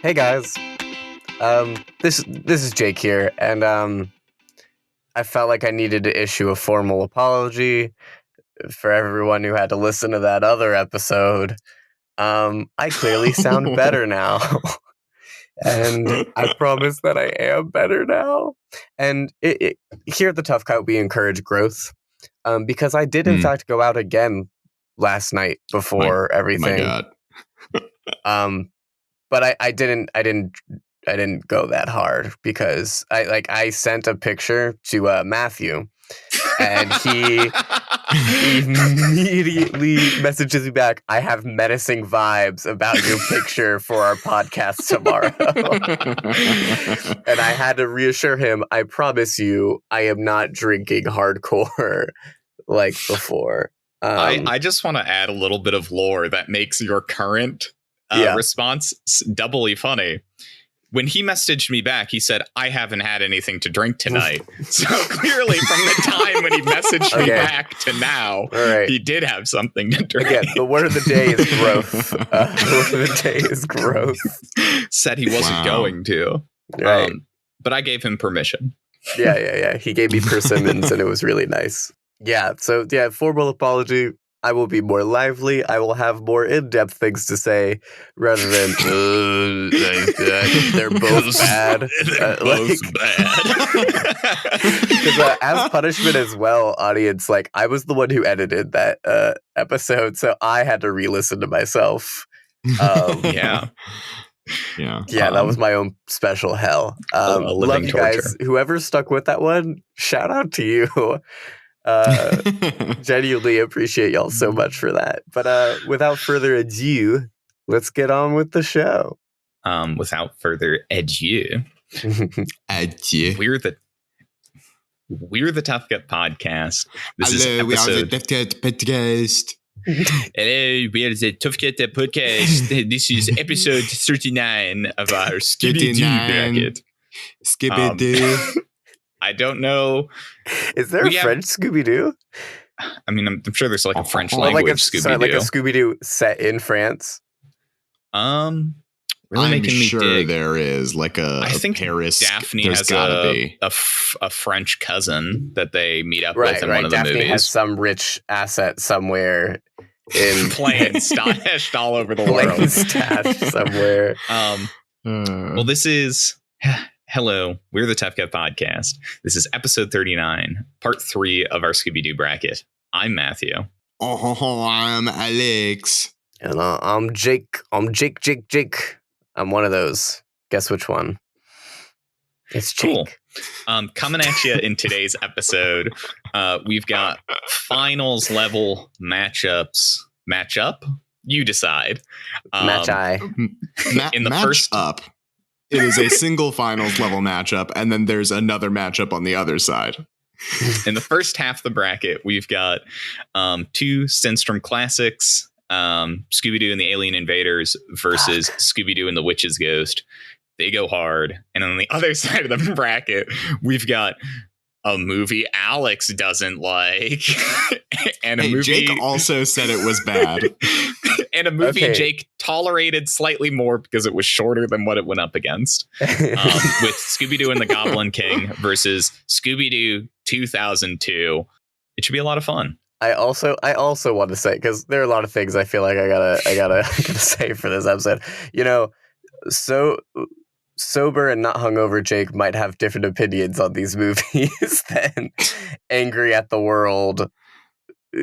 Hey guys, this is Jake here, and I felt like I needed to issue a formal apology for everyone who had to listen to that other episode. I clearly sound better now, and I promise that I am better now. And here at the Tough Cut, we encourage growth, because I did in fact go out again last night before everything. My God. But I didn't go that hard because I sent a picture to Matthew, and he immediately messages me back, I have menacing vibes about your picture for our podcast tomorrow. And I had to reassure him, I promise you, I am not drinking hardcore like before. I just want to add a little bit of lore that makes your current response doubly funny. When he messaged me back, he said, I haven't had anything to drink tonight. So clearly from the time when he messaged me back to now, he did have something to drink. Again, the word of the day is growth. The word of the day is growth. Said he wasn't going to. Right. But I gave him permission. Yeah. He gave me persimmons and it was really nice. Yeah, so formal apology. I will be more lively. I will have more in-depth things to say rather than they're both bad. They're both bad. Because as punishment as well, audience, I was the one who edited that episode, so I had to re-listen to myself. Yeah, that was my own special hell. Love you guys. Whoever stuck with that one, shout out to you. Genuinely appreciate y'all so much for that. But without further ado, let's get on with the show. Without further ado, we're the Tough Gut Podcast. Hello, we are the Tough Gut Podcast. Hello, we are the Tough Gut Podcast. This is episode 39 of our Scooby-Doo bracket. Scooby-Doo. I don't know. Is there a French Scooby-Doo? I mean, I'm sure there's a French language Scooby-Doo. Like a Scooby-Doo set in France? Really I'm making me sure dig. There is I think Paris. Daphne There's has gotta be a French cousin that they meet up with in one of the Daphne movies. Has some rich asset somewhere in Playing stashed all over the world. Stashed somewhere. Well, this is... Hello, we're the Tough Gut Podcast. This is episode 39, part 3 of our Scooby-Doo bracket. I'm Matthew. I'm Alex. And I'm Jake. I'm Jake. I'm one of those. Guess which one? It's Jake. Cool. Coming at you in today's episode, we've got finals level matchups. Matchup? You decide. Match-eye. In the match first up. It is a single finals level matchup, and then there's another matchup on the other side. In the first half of the bracket, we've got 2 Stenstrom classics, Scooby-Doo and the Alien Invaders versus Scooby-Doo and the Witch's Ghost. They go hard. And on the other side of the bracket, we've got a movie Alex doesn't like. And a movie Jake also said it was bad. And a movie Jake tolerated slightly more because it was shorter than what it went up against. With Scooby-Doo and the Goblin King versus Scooby-Doo 2002. It should be a lot of fun. I also want to say, because there are a lot of things I feel like I gotta say for this episode. You know, so sober and not hungover Jake might have different opinions on these movies than angry at the world,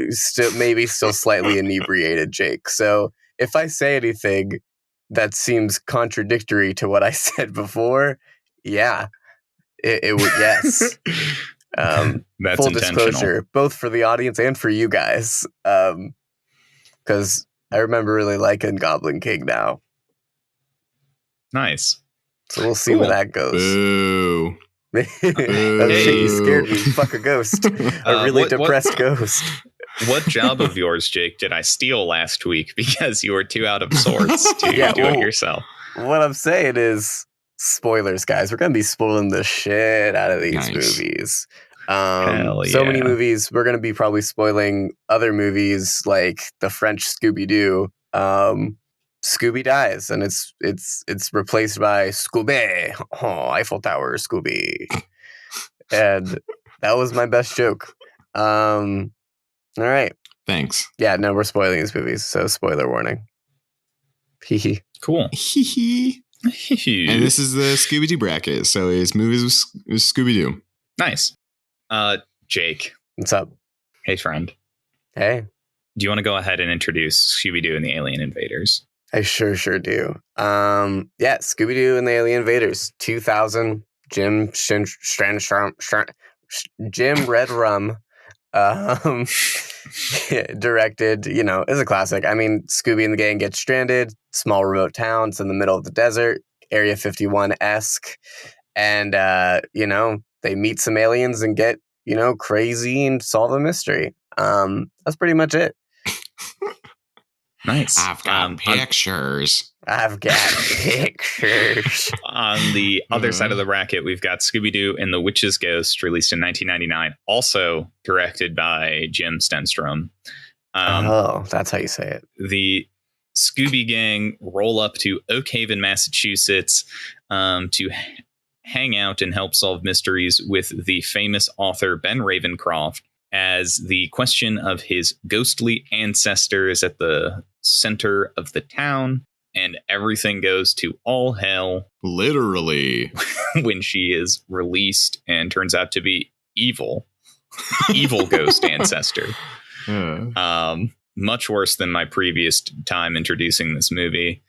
still slightly inebriated Jake. So if I say anything that seems contradictory to what I said before, it would yes. That's full disclosure, both for the audience and for you guys, because I remember really liking Goblin King now. Nice. So we'll see where that goes. Boo. Oh, shit, you scared me. Fuck a ghost. A really depressed ghost. What job of yours, Jake, did I steal last week because you were too out of sorts to do it yourself? What I'm saying is, spoilers, guys. We're going to be spoiling the shit out of these movies. So many movies. We're going to be probably spoiling other movies like the French Scooby-Doo. Scooby dies, and it's replaced by Scooby. Oh, Eiffel Tower, Scooby. And that was my best joke. All right. Thanks. Yeah, no, we're spoiling these movies, so spoiler warning. Hee Cool. And this is the Scooby-Doo bracket. So his movies was Scooby-Doo. Nice. Jake. What's up? Hey, friend. Hey. Do you want to go ahead and introduce Scooby-Doo and the Alien Invaders? I sure do. Yeah, Scooby-Doo and the Alien Invaders, 2000. Jim Redrum directed. You know, is a classic. I mean, Scooby and the gang get stranded, small remote town. It's in the middle of the desert, Area 51-esque, and you know, they meet some aliens and get, you know, crazy and solve a mystery. That's pretty much it. Nice. I've got pictures. I've got pictures. On the other side of the bracket, we've got Scooby-Doo and the Witch's Ghost, released in 1999, also directed by Jim Stenstrom. That's how you say it. The Scooby gang roll up to Oak Haven, Massachusetts, to hang out and help solve mysteries with the famous author Ben Ravencroft, as the question of his ghostly ancestors at the center of the town, and everything goes to all hell. Literally. When she is released and turns out to be evil ghost ancestor. Much worse than my previous time introducing this movie.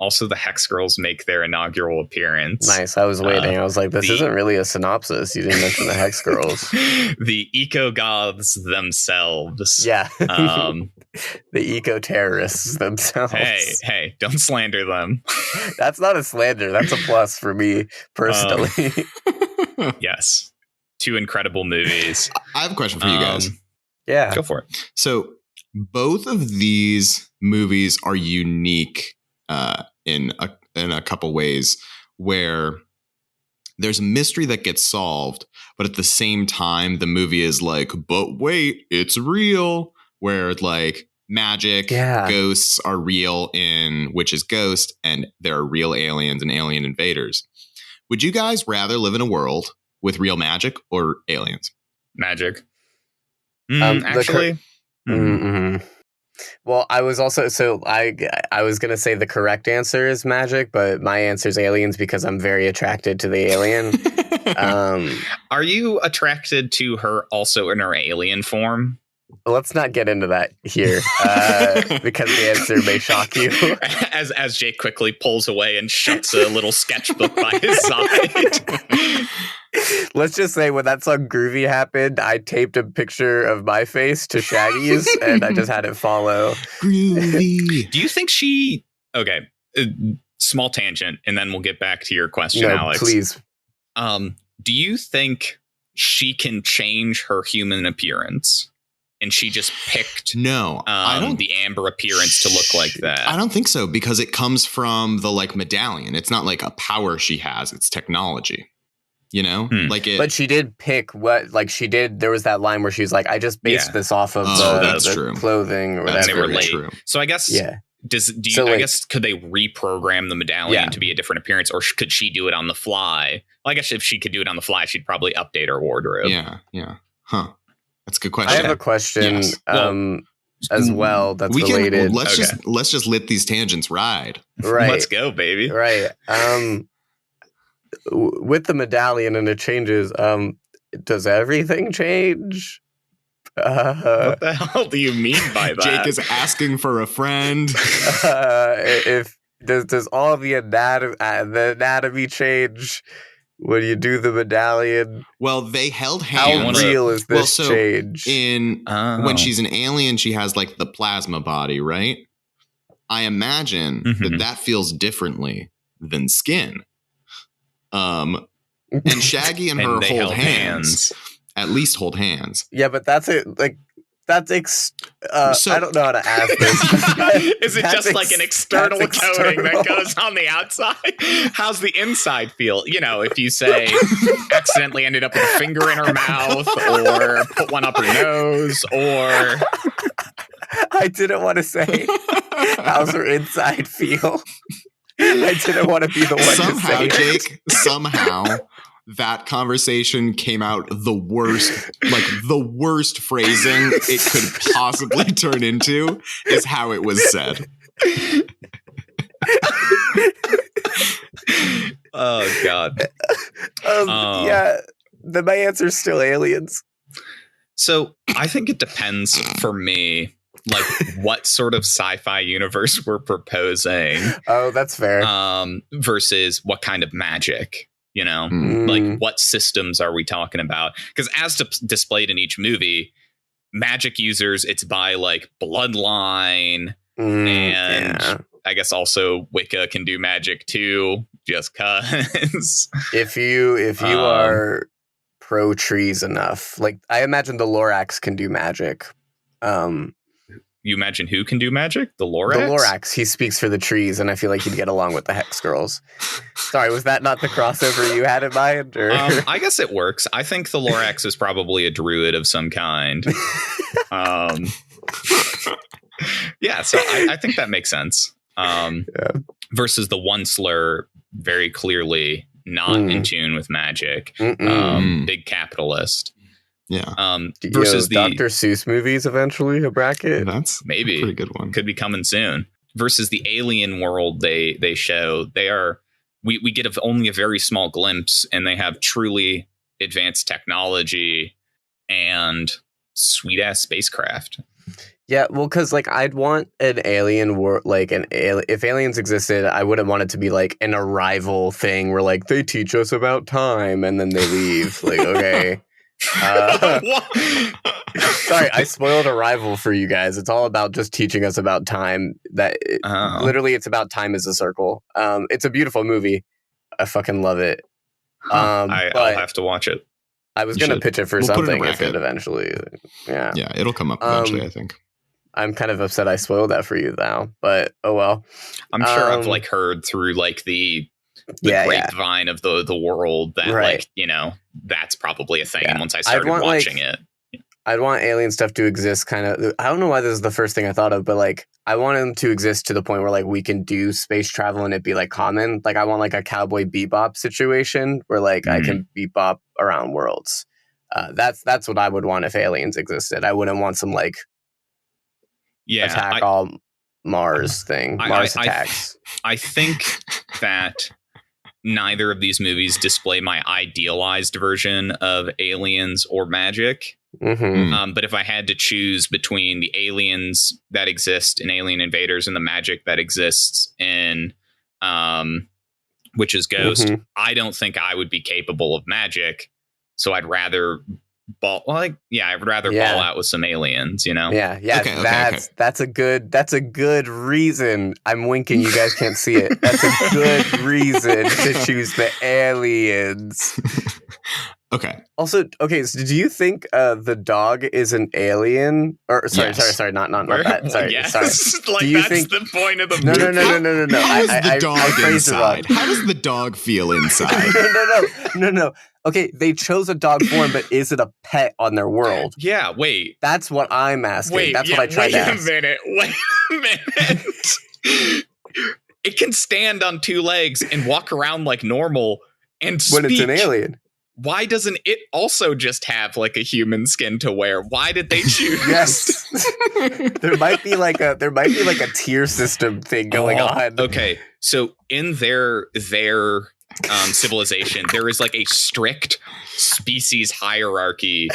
Also, the Hex Girls make their inaugural appearance. Nice. I was waiting. I was like, this isn't really a synopsis. You didn't mention the Hex Girls. The eco-goths themselves. Yeah. The eco-terrorists themselves. Hey, don't slander them. That's not a slander. That's a plus for me, personally. Yes. Two incredible movies. I have a question for you guys. Yeah. Go for it. So both of these movies are unique in a couple ways, where there's a mystery that gets solved, but at the same time the movie is like, but wait, it's real, where like magic, ghosts are real in Witch's Ghost, and there are real aliens and alien invaders. Would you guys rather live in a world with real magic or aliens? Magic. Actually. Well, I was also, I was going to say the correct answer is magic, but my answer is aliens because I'm very attracted to the alien. Are you attracted to her also in her alien form? Let's not get into that here, because the answer may shock you. As Jake quickly pulls away and shuts a little sketchbook by his side. Let's just say when that song Groovy happened, I taped a picture of my face to Shaggy's and I just had it follow. Groovy. Do you think she... Okay, small tangent, and then we'll get back to your question, Alex. Please. Do you think she can change her human appearance? And she just picked I don't, the amber appearance to look like that. I don't think so, because it comes from the like medallion. It's not like a power she has, it's technology. You know, but she did pick what, like she did. There was that line where she was like, I just based this off of the clothing or whatever. They were late. True. So I guess, I guess, could they reprogram the medallion to be a different appearance, or could she do it on the fly? Well, I guess if she could do it on the fly, she'd probably update her wardrobe. Yeah. Huh. That's a good question. I have a question as well that's related. Let's just let these tangents ride. Right. Let's go, baby. Right. With the medallion and it changes, does everything change? What the hell do you mean by that? Jake is asking for a friend. If does all the anatomy change when you do the medallion? Well, they held hands. How real is this change? When she's an alien, she has like the plasma body, right? I imagine that feels differently than skin. And Shaggy and her hold hands. At least hold hands. Yeah, but that's it. Like I don't know how to ask this. Is it just like an external coating that goes on the outside? How's the inside feel? You know, if you say accidentally ended up with a finger in her mouth, or put one up her nose, or I didn't want to say How's her inside feel? I didn't want to be the one Somehow, to say Jake, somehow that conversation came out the worst phrasing it could possibly turn into is how it was said. Oh God. Yeah, then my answer's still aliens. So I think it depends for me, like what sort of sci-fi universe we're proposing. Oh, that's fair. Versus what kind of magic, you know, like what systems are we talking about? Because as displayed in each movie, magic users, it's by like bloodline, and I guess also Wicca can do magic too, just cause. If you are pro trees enough, like I imagine the Lorax can do magic. You imagine who can do magic? The Lorax? The Lorax. He speaks for the trees, and I feel like he'd get along with the Hex Girls. Sorry, was that not the crossover you had in mind? Or? I guess it works. I think the Lorax is probably a druid of some kind. Yeah, so I think that makes sense. Versus the Onceler, very clearly not in tune with magic. Big capitalist. Yeah. Versus the Dr. Seuss movies eventually, a bracket. That's maybe a pretty good one. Could be coming soon. Versus the alien world they show, we get only a very small glimpse, and they have truly advanced technology and sweet ass spacecraft. Yeah, well, because like I'd want an alien world, like if aliens existed, I wouldn't want it to be like an Arrival thing where like they teach us about time and then they leave. Like, okay. Sorry, I spoiled Arrival for you guys. It's all about just teaching us about time. Literally, it's about time as a circle. It's a beautiful movie. I fucking love it. I'll have to watch it. I was going to pitch it for something if it eventually. Yeah, it'll come up eventually. I think. I'm kind of upset I spoiled that for you now, but oh well. I'm sure I've like heard through like the grapevine of the world that like, you know, that's probably a thing. And once I started watching it, I'd want alien stuff to exist kind of. I don't know why this is the first thing I thought of, but like I want them to exist to the point where like we can do space travel and it be like common. Like I want like a Cowboy Bebop situation where like I can bebop around worlds. That's what I would want if aliens existed. I wouldn't want some like attack all Mars thing. Mars attacks. I think that neither of these movies display my idealized version of aliens or magic. But if I had to choose between the aliens that exist in Alien Invaders and the magic that exists in Witch's Ghost, I don't think I would be capable of magic. So I'd rather ball out with some aliens, you know? That's a good reason. I'm winking, you guys can't see it. That's a good reason to choose the aliens. Okay. Also, so do you think the dog is an alien? Or sorry, not that. Sorry. Like, do you that's think the point of the movie? No. How does the dog inside? How does the dog feel inside? No. Okay, they chose a dog form, but is it a pet on their world? Yeah, wait. That's what I'm asking. That's what I tried to ask. Wait a minute. It can stand on two legs and walk around like normal and speak. When it's an alien. Why doesn't it also just have like a human skin to wear? Why did they choose? Yes. there might be like a tier system thing going on. Okay. So in their civilization, there is like a strict species hierarchy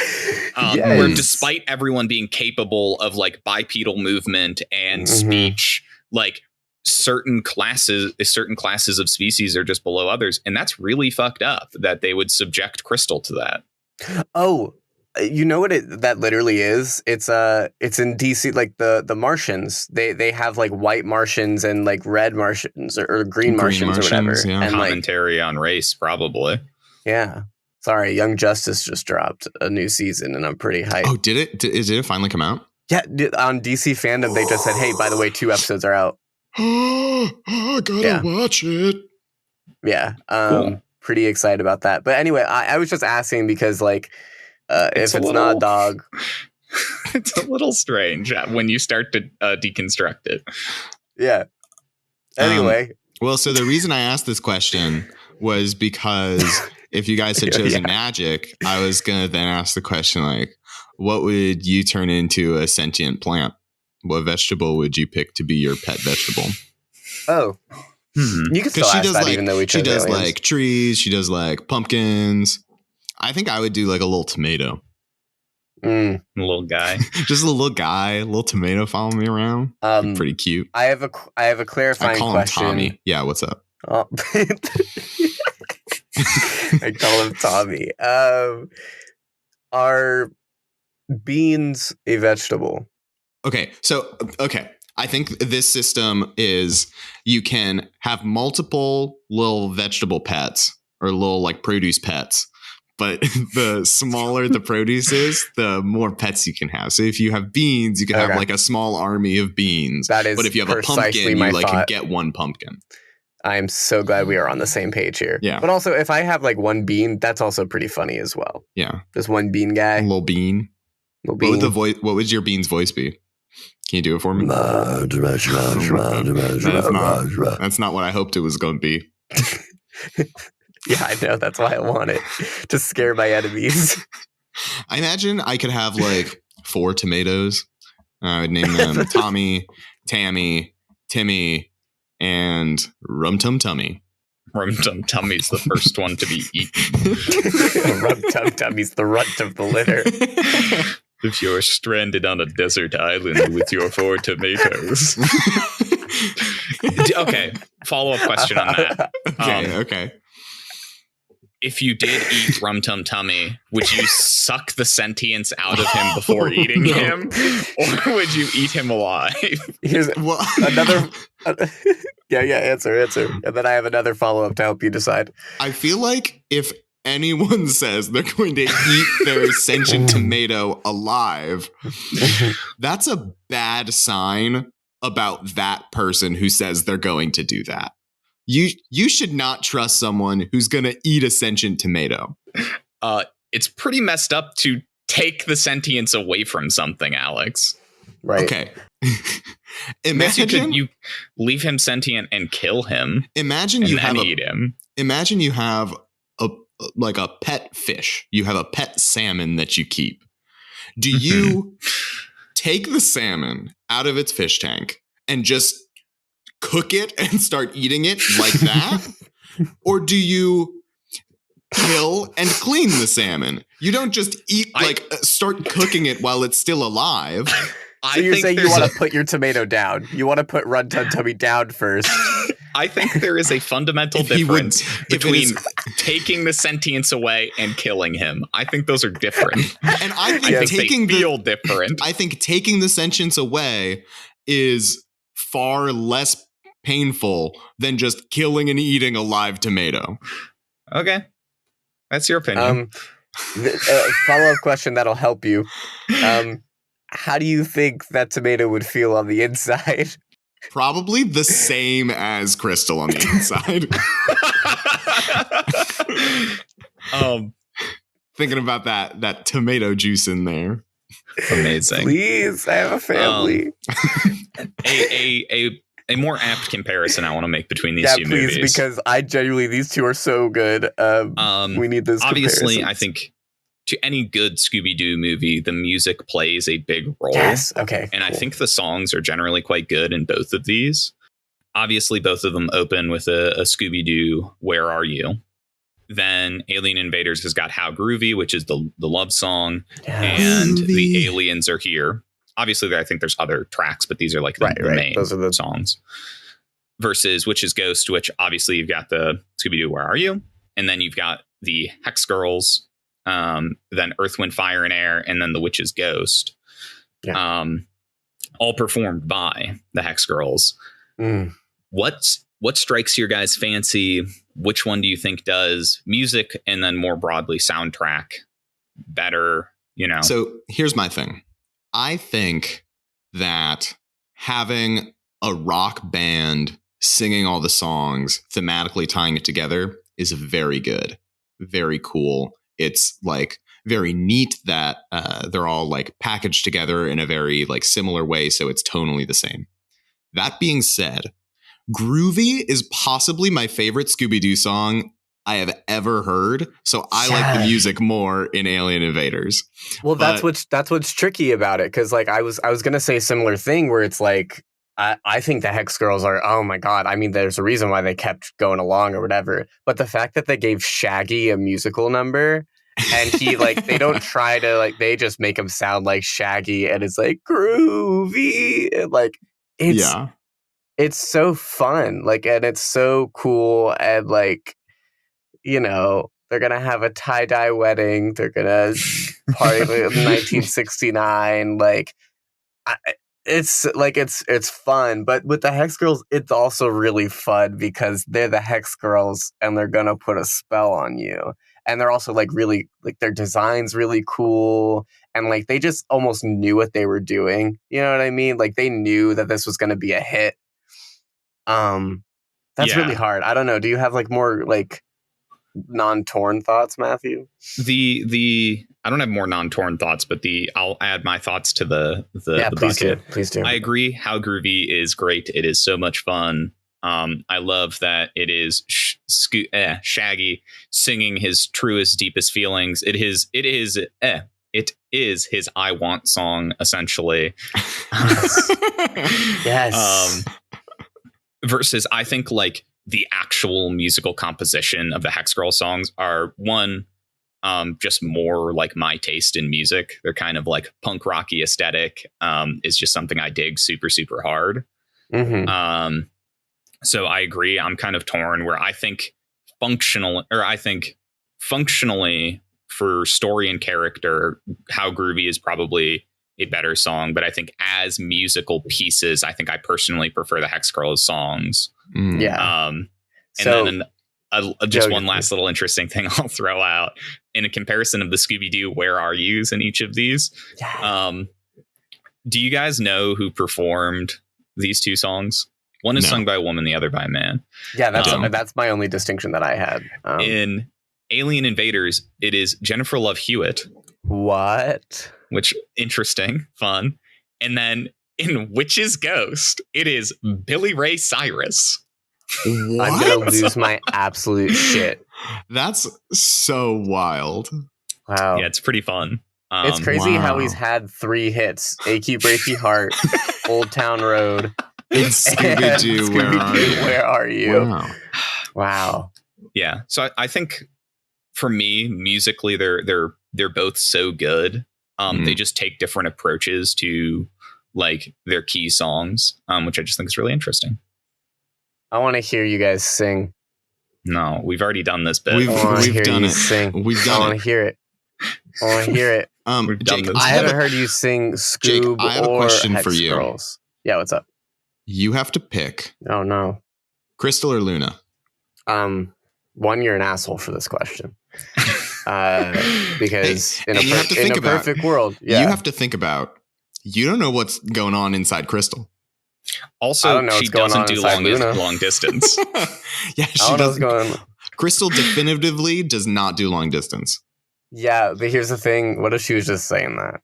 where despite everyone being capable of like bipedal movement and speech, like certain classes of species are just below others, and that's really fucked up that they would subject Crystal to that. Oh, you know what that literally is? It's in DC, like the Martians. They have like white Martians and like red Martians or green Martians or whatever. Yeah. And commentary on race, probably. Yeah. Sorry, Young Justice just dropped a new season, and I'm pretty hyped. Oh, did it? Did it finally come out? Yeah, on DC Fandom, they just said, "Hey, by the way, 2 episodes are out." I gotta watch it. Yeah, cool. Pretty excited about that. But anyway, I was just asking because like, if it's not a dog, it's a little strange when you start to deconstruct it. Yeah. Anyway. Well, so the reason I asked this question was because if you guys had chosen magic, I was going to then ask the question, like, what would you turn into a sentient plant? What vegetable would you pick to be your pet vegetable? Oh. You can still ask that even though we chose She does aliens. like trees. She does like pumpkins. I think I would do like a little tomato. A little guy. Just a little guy, a little tomato following me around. Pretty cute. I have a clarifying I call question. him Tommy. Yeah, what's up? Oh. I call him Tommy. Are beans a vegetable? Okay. I think this system is you can have multiple little vegetable pets or little like produce pets. But the smaller the produce is, the more pets you can have. So if you have beans, you can have like a small army of beans. That is but if you have a pumpkin, you like can get one pumpkin. I'm so glad we are on the same page here. Yeah. But also, if I have like one bean, that's also pretty funny as well. Yeah. Just one bean guy. Little bean. Little bean. What would your bean's voice be? Can you do it for me? That's not what I hoped it was going to be. Yeah, I know. That's why I want it. To scare my enemies. I imagine I could have like 4 tomatoes. I would name them Tommy, Tammy, Timmy, and Rum Tum Tummy. Rum Tum Tummy's the first one to be eaten. Rum Tum Tummy's the runt of the litter. If you're stranded on a desert island with your 4 tomatoes. Okay, follow-up question on that. Okay. If you did eat Rum Tum Tummy, would you suck the sentience out of him before eating him? Or would you eat him alive? Here's another... answer. And then I have another follow-up to help you decide. I feel like if anyone says they're going to eat their sentient tomato alive, that's a bad sign about that person who says they're going to do that. You should not trust someone who's going to eat a sentient tomato. It's pretty messed up to take the sentience away from something, Alex. Right. Okay. Imagine you leave him sentient and kill him. Imagine and you then eat him. Imagine you have a pet fish. You have a pet salmon that you keep. Do you take the salmon out of its fish tank and just cook it and start eating it like that? Or do you kill and clean the salmon? You don't just start cooking it while it's still alive. So you're saying you want to put your tomato down. You want to put Run Tum Tummy down first. I think there is a fundamental difference between taking the sentience away and killing him. I think those are different. And I think they feel different. I think taking the sentience away is far less painful than just killing and eating a live tomato. Okay. That's your opinion. Follow-up question that'll help you. How do you think that tomato would feel on the inside? Probably the same as Crystal on the inside. Thinking about that tomato juice in there. Amazing. Please, I have a family. A more apt comparison I want to make between these two movies. Because I genuinely, these two are so good. We need this. Obviously, I think to any good Scooby-Doo movie, the music plays a big role. Yes. Okay. And cool. I think the songs are generally quite good in both of these. Obviously, both of them open with a Scooby-Doo, Where Are You? Then Alien Invaders has got How Groovy, which is the love song. Yes. And The Aliens Are Here. Obviously, I think there's other tracks, but these are like the main Those are the songs. Versus Witch's Ghost, which obviously you've got the Scooby-Doo, Where Are You? And then you've got the Hex Girls, then Earth, Wind, Fire, and Air, and then the Witch's Ghost. Yeah. All performed by the Hex Girls. What strikes your guys' fancy? Which one do you think does music and then more broadly soundtrack better? You know. So here's my thing. I think that having a rock band singing all the songs, thematically tying it together, is very good, very cool. It's like very neat that they're all like packaged together in a very like similar way, so it's tonally the same. That being said, Groovy is possibly my favorite Scooby-Doo song I have ever heard. So I like the music more in Alien Invaders. Well, that's what's tricky about it, because like I was gonna say a similar thing where it's like I think the Hex Girls are, oh my god. I mean, there's a reason why they kept going along or whatever. But the fact that they gave Shaggy a musical number and he like they don't try to like they just make him sound like Shaggy and it's like groovy and like it's so fun, like, and it's so cool, and like, you know, they're gonna have a tie-dye wedding, they're gonna party in 1969, like it's like it's fun. But with the Hex Girls, it's also really fun because they're the Hex Girls and they're gonna put a spell on you, and they're also like really like their design's really cool, and like they just almost knew what they were doing, you know what I mean? Like they knew that this was gonna be a hit. That's really hard. I don't know, do you have like more like non-torn thoughts, Matthew? I don't have more non-torn thoughts, but I'll add my thoughts to the please bucket. Please do. I agree. How Groovy is great. It is so much fun. I love that it is Shaggy singing his truest, deepest feelings. It is his "I Want" song, essentially. Yes. Versus, I think like the actual musical composition of the Hex Girl songs are just more like my taste in music. They're kind of like punk rocky aesthetic. Is just something I dig super, super hard. Mm-hmm. So I agree. I'm kind of torn where I think functionally for story and character, How Groovy is probably a better song. But I think as musical pieces, I think I personally prefer the Hex Girls songs. Yeah. And then just one last little interesting thing I'll throw out in a comparison of the Scooby-Doo "Where Are Yous" in each of these. Do you guys know who performed these two songs? One is sung by a woman, the other by a man. Yeah, that's my only distinction that I had. In Alien Invaders, it is Jennifer Love Hewitt. What? Which, interesting, fun. And then in Witch's Ghost, it is Billy Ray Cyrus. What? I'm gonna lose my absolute shit. That's so wild. Wow. Yeah, it's pretty fun. It's crazy how he's had 3 hits: Achy Breaky Heart, Old Town Road, and Scooby-Doo, Where Are You? Wow. Yeah. So I think for me, musically, they're both so good. They just take different approaches to like their key songs, which I just think is really interesting. I want to hear you guys sing. No, we've already done this bit. We've done it. Sing. We've done it. I want to hear it. I want to hear it. Jake, I haven't heard you sing Scoob I have a or question Hex for you. Girls. Yeah, what's up? You have to pick Oh no. Crystal or Luna. One, you're an asshole for this question. Because in a perfect world, you have to think about. You don't know what's going on inside Crystal. Also, she doesn't do long distance. Yeah, she doesn't. Crystal definitively does not do long distance. Yeah, but here's the thing. What if she was just saying that?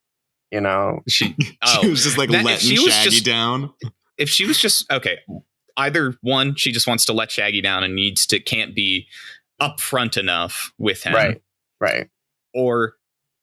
You know? She was just like letting Shaggy down. If she was just, okay, either one, she just wants to let Shaggy down and can't be upfront enough with him. Right. Or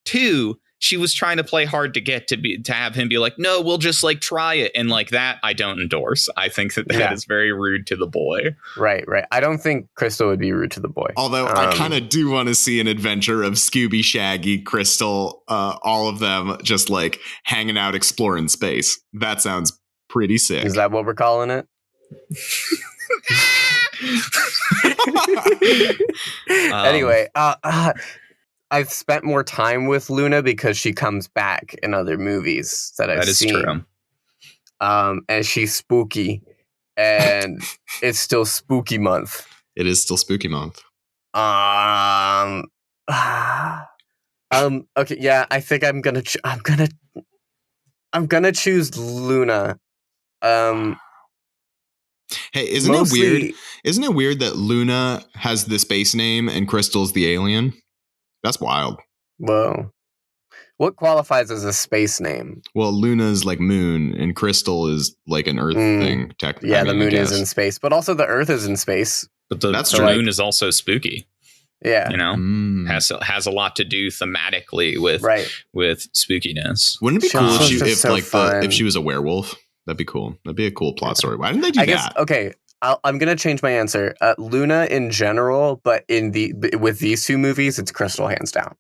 2, she was trying to play hard to get to have him be like, no, we'll just like try it. And like that, I don't endorse. I think that is very rude to the boy. Right. I don't think Crystal would be rude to the boy. Although I kind of do want to see an adventure of Scooby, Shaggy, Crystal, all of them just like hanging out, exploring space. That sounds pretty sick. Is that what we're calling it? Anyway, I've spent more time with Luna because she comes back in other movies that I've seen. That is true. And she's spooky, and it's still spooky month. It is still spooky month. Okay, yeah, I think I'm gonna choose Luna. Hey, isn't it weird that Luna has the space name and Crystal's the alien? That's wild. Whoa. What qualifies as a space name? Well, Luna's like moon, and Crystal is like an Earth thing. Yeah, the moon is in space, but also the Earth is in space. But That's the true. moon is also spooky. Yeah, You know, has a lot to do thematically with spookiness. Wouldn't it be Sure. cool It's if just so fun. if she was a werewolf? That'd be cool. That'd be a cool plot story. Why didn't they do I guess. that? Okay, I'm gonna change my answer. Luna in general, but with these two movies, it's Crystal hands down.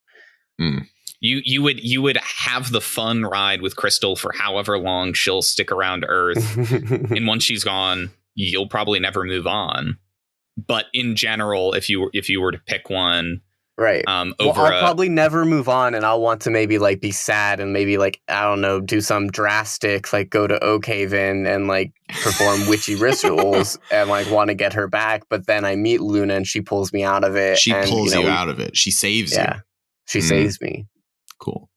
You would have the fun ride with Crystal for however long she'll stick around Earth, and once she's gone, you'll probably never move on. But in general, if you were to pick one, right? I'll probably never move on, and I'll want to maybe like be sad and maybe like I don't know, do some drastic like go to Oak Haven and like perform witchy rituals and like want to get her back. But then I meet Luna and she pulls me out of it. She and, pulls you out of it. She saves you. Yeah, she saves me. Cool.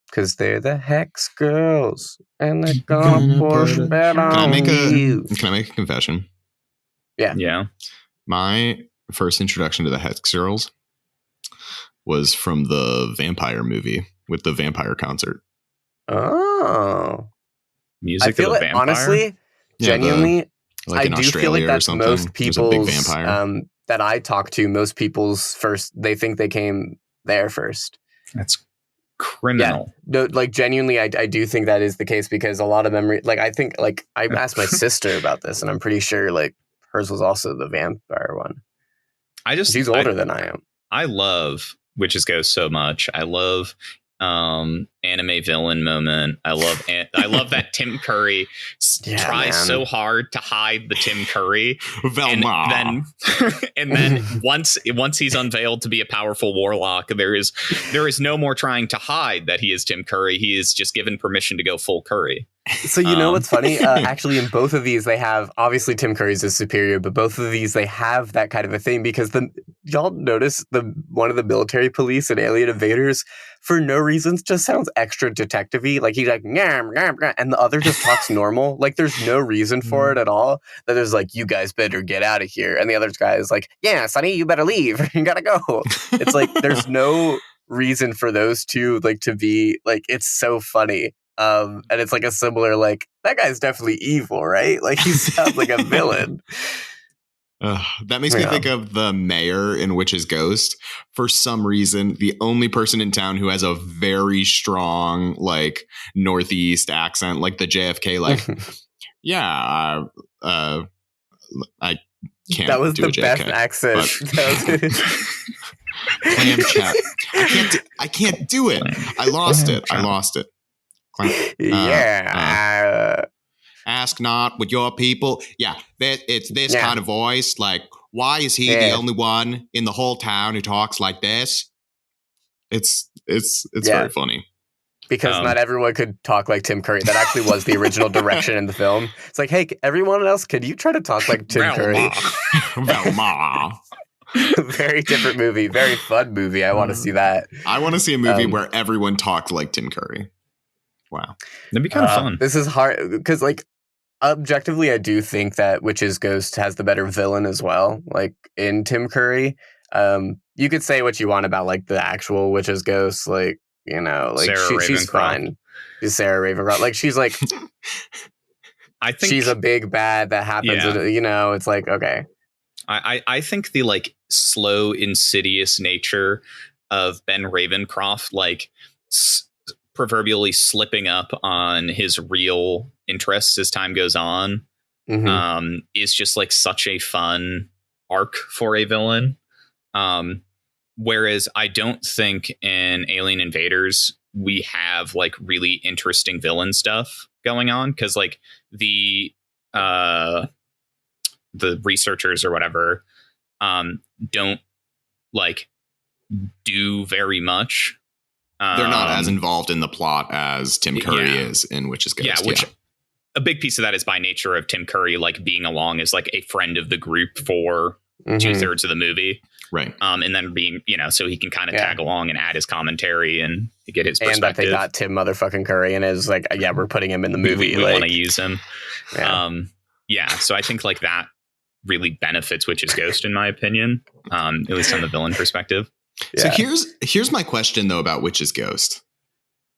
Because they're the Hex Girls, and they're gonna push that on you. Can I make a confession? Yeah. My first introduction to the Hex Girls was from the vampire movie with the vampire concert. Oh, Music I feel of a like vampire? honestly, genuinely, like in I do Australia feel like that's or something. most There's a big people's vampire. that I talk to. Most people's first, they think they came there first. That's criminal. No, like genuinely, I do think that is the case because a lot of memory. Like I think, like I asked my sister about this, and I'm pretty sure like hers was also the vampire one. She's older than I am. I love Witch's Ghost so much. I love anime villain moment. I love that Tim Curry tries so hard to hide the Tim Curry, Velma. and then once he's unveiled to be a powerful warlock, there is no more trying to hide that he is Tim Curry. He is just given permission to go full Curry. So you know what's funny? Actually, in both of these, they have obviously Tim Curry's is superior, but both of these they have that kind of a thing because y'all notice one of the military police and alien invaders for no reasons just sounds extra detective-y. Like he's like nyam, nyam, nyam, and the other just talks normal. Like there's no reason for it at all. That there's like you guys better get out of here, and the other guy is like, yeah, Sonny, you better leave. You gotta go. It's like there's no reason for those two like to be like. It's so funny. And it's like a similar, like, that guy's definitely evil, right? Like, he sounds like a villain. That makes me think of the mayor in Witch's Ghost. For some reason, the only person in town who has a very strong, like, Northeast accent, like the JFK, like, yeah, I can't. That was do the a JFK, best accent. Clam chat. I can't do it. I lost it. Ask not with your people. Yeah, it's this kind of voice. Like, why is he the only one in the whole town who talks like this? It's very funny. Because not everyone could talk like Tim Curry. That actually was the original direction in the film. It's like, hey, everyone else, could you try to talk like Tim Curry? Very different movie. Very fun movie. I want to see that. I want to see a movie where everyone talked like Tim Curry. Wow. That'd be kind of fun. This is hard because, like, objectively, I do think that Witch's Ghost has the better villain as well. Like, in Tim Curry, you could say what you want about, like, the actual Witch's Ghost. Like, you know, like, she's fine. She's Sarah Ravencroft. Like, she's, like, I think she's a big bad that happens. You know, it's like, okay. I think the, like, slow, insidious nature of Ben Ravencroft, like, proverbially slipping up on his real interests as time goes on, is just like such a fun arc for a villain. Whereas I don't think in Alien Invaders we have like really interesting villain stuff going on because like the researchers or whatever don't like do very much. They're not as involved in the plot as Tim Curry is in Witch's Ghost. Yeah, which a big piece of that is by nature of Tim Curry like being along as like a friend of the group for 2/3 of the movie. Right. And then being, you know, so he can kind of tag along and add his commentary and get his perspective. And that they got Tim motherfucking Curry and is like, yeah, we're putting him in the movie. We want to use him. So I think like that really benefits Witch's Ghost in my opinion, at least on the villain perspective. So here's my question though about Witch's Ghost.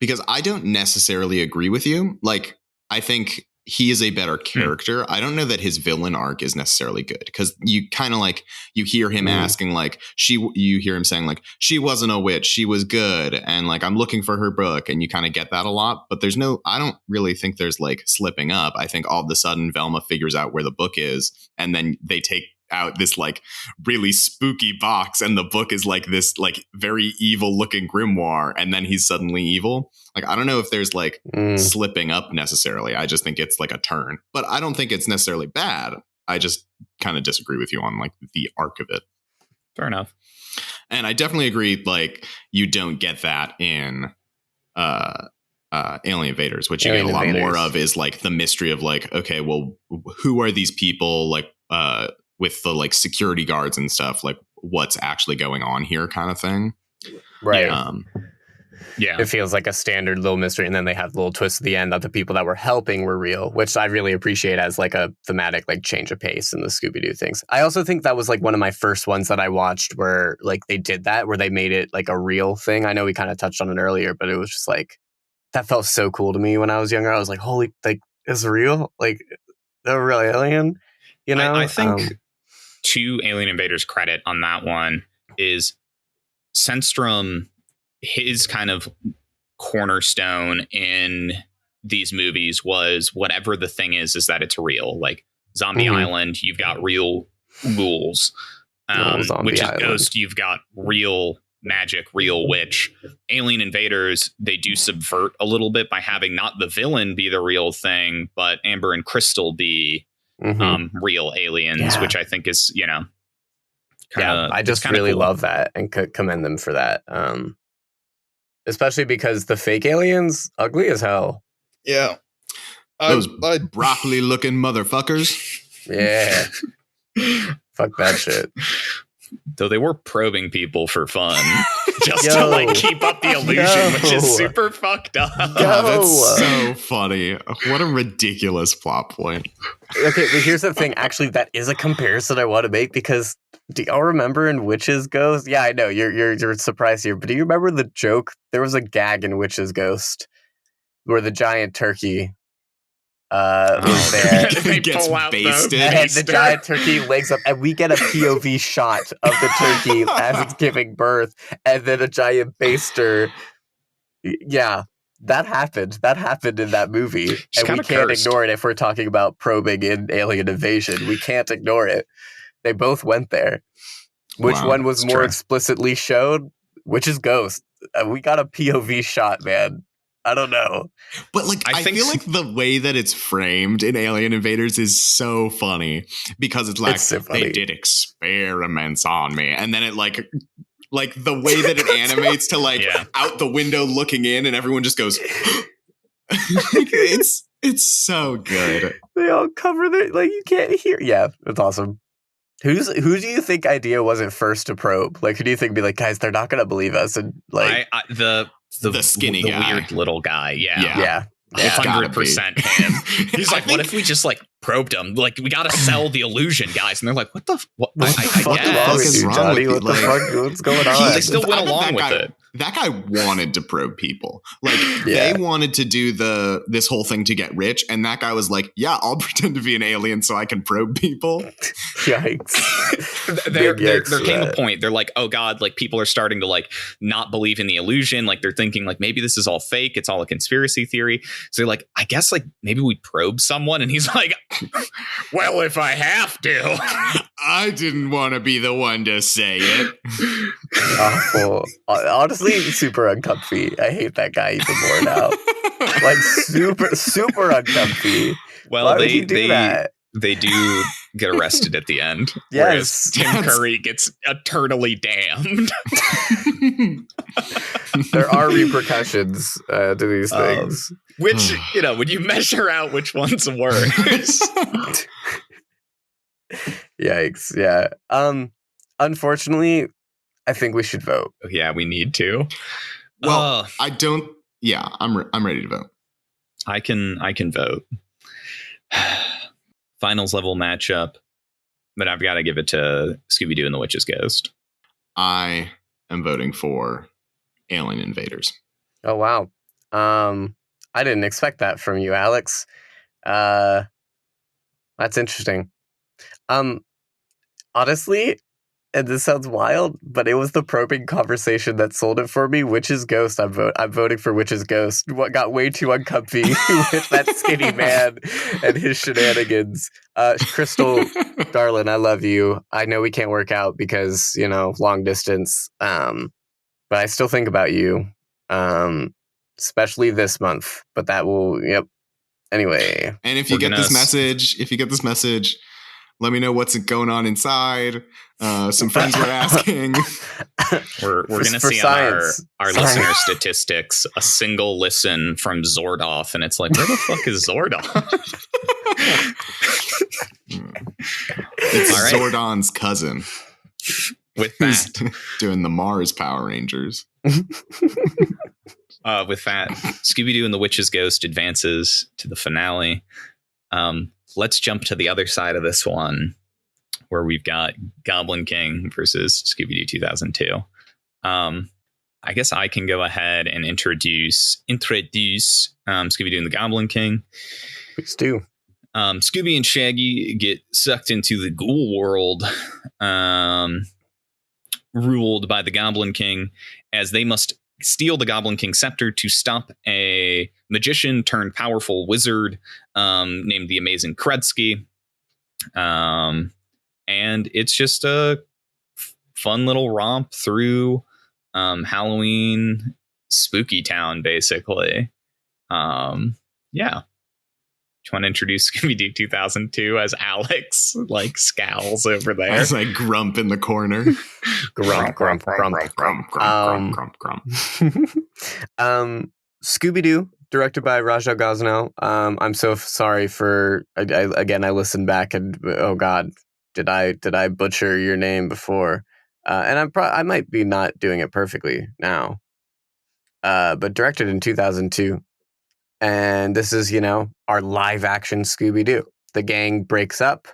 because I don't necessarily agree with you. Like, I think he is a better character. I don't know that his villain arc is necessarily good, because you kind of like, you hear him asking like, you hear him saying like, she wasn't a witch, she was good, and like, I'm looking for her book, and you kind of get that a lot. But I don't really think there's like slipping up. I think all of a sudden Velma figures out where the book is, and then they take out this like really spooky box, and the book is like this like very evil looking grimoire, and then he's suddenly evil. Like, I don't know if there's like slipping up necessarily. I just think it's like a turn, but I don't think it's necessarily bad. I just kind of disagree with you on like the arc of it. Fair enough. And I definitely agree, like, you don't get that in Alien Invaders. What you get a lot more of is like the mystery of like, okay, well, who are these people, like with the like security guards and stuff, like what's actually going on here kind of thing. Right. Yeah. It feels like a standard little mystery, and then they have little twists at the end that the people that were helping were real, which I really appreciate as like a thematic like change of pace in the Scooby-Doo things. I also think that was like one of my first ones that I watched where like they did that, where they made it like a real thing. I know we kind of touched on it earlier, but it was just like, that felt so cool to me when I was younger. I was like, holy, like, it's real? Like, they're a real alien? You know? I think to Alien Invaders' credit on that one is Sandstrom, his kind of cornerstone in these movies was whatever the thing is that it's real. Like Zombie Island, you've got real ghouls. Which is Ghost, you've got real magic, real witch. Alien Invaders, they do subvert a little bit by having not the villain be the real thing, but Amber and Crystal be real aliens, which I think is, you know, I just really cool. love that and commend them for that. Especially because the fake aliens, ugly as hell. Yeah. Those broccoli looking motherfuckers. Yeah. Fuck that shit. Though they were probing people for fun, just to like keep up the illusion, which is super fucked up. God, that's so funny. What a ridiculous plot point. Okay, but here's the thing. Actually, that is a comparison I want to make, because do y'all remember in Witch's Ghost? Yeah, I know you're surprised here, but do you remember the joke? There was a gag in Witch's Ghost where the giant turkey was there. They gets pull out basted. And the giant turkey legs up, and we get a POV shot of the turkey as it's giving birth, and then a giant baster. Yeah, that happened. That happened in that movie. She's and we can't ignore it if we're talking about probing in Alien Invasion. We can't ignore it. They both went there. Which one was more explicitly shown? Which is Ghost. We got a POV shot, man. I don't know. But like, I feel like the way that it's framed in Alien Invaders is so funny, because it's like, they did experiments on me. And then it like the way that it animates to like out the window looking in, and everyone just goes, it's so good. They all cover their, like, you can't hear. Yeah, it's awesome. Who do you think idea was it first to probe? Like, who do you think be like, guys, they're not going to believe us? And like the skinny the guy, weird little guy. Yeah. 100% him. He's like, what if we just like probed him? Like, we got to sell the illusion, guys. And they're like, what the fuck is wrong with you? What the fuck? What's going on? They still went along with it. That guy wanted to probe people. Like, they wanted to do this whole thing to get rich, and that guy was like, yeah, I'll pretend to be an alien so I can probe people. Yikes. There came a point, they're like, oh god, like people are starting to like not believe in the illusion. Like, they're thinking like, maybe this is all fake, it's all a conspiracy theory. So they're like, I guess like maybe we probe someone. And he's like, well, if I have to. I didn't want to be the one to say it. Awful. Honestly, super uncomfy. I hate that guy even more now. Like, super uncomfy. Well, why would he do that? They do get arrested at the end. Yes. Whereas Tim Curry gets eternally damned. There are repercussions to these things. Which, you know, when you measure out which one's worse. Yikes. Yeah. Unfortunately, I think we should vote. Yeah, we need to. Well, I don't. Yeah, I'm ready to vote. I can vote. Finals level matchup, but I've got to give it to Scooby-Doo and the Witch's Ghost. I am voting for Alien Invaders. Oh, wow. I didn't expect that from you, Alex. That's interesting. Honestly, and this sounds wild, but it was the probing conversation that sold it for me. Witch's Ghost. I'm voting for Witch's Ghost. What got way too uncomfy with that skinny man and his shenanigans. Crystal, darling, I love you. I know we can't work out because, long distance. But I still think about you. Especially this month. But that will, yep. Anyway. And if you get this message, let me know what's going on inside. Some friends were asking. We're going to see science. on our listener statistics a single listen from Zordoff, and it's like, where the fuck is Zordoff? It's right. Zordon's cousin. With that, doing the Mars Power Rangers. With that, Scooby-Doo and the Witch's Ghost advances to the finale. Let's jump to the other side of this one, where we've got Goblin King versus Scooby-Doo 2002. I guess I can go ahead and introduce Scooby-Doo and the Goblin King. Please do. Scooby and Shaggy get sucked into the ghoul world, ruled by the Goblin King, as they must steal the Goblin King scepter to stop a magician turned powerful wizard named the Amazing Kredsky. And it's just a fun little romp through Halloween spooky town, basically. Yeah. Do you want to introduce Scooby-Doo 2002 as Alex, scowls over there? As I grump in the corner. Grump. Scooby-Doo, directed by Raja Gosnell. I'm so sorry for, I listened back and, oh God, did I butcher your name before? And I might be not doing it perfectly now. But directed in 2002. And this is, our live action Scooby-Doo. The gang breaks up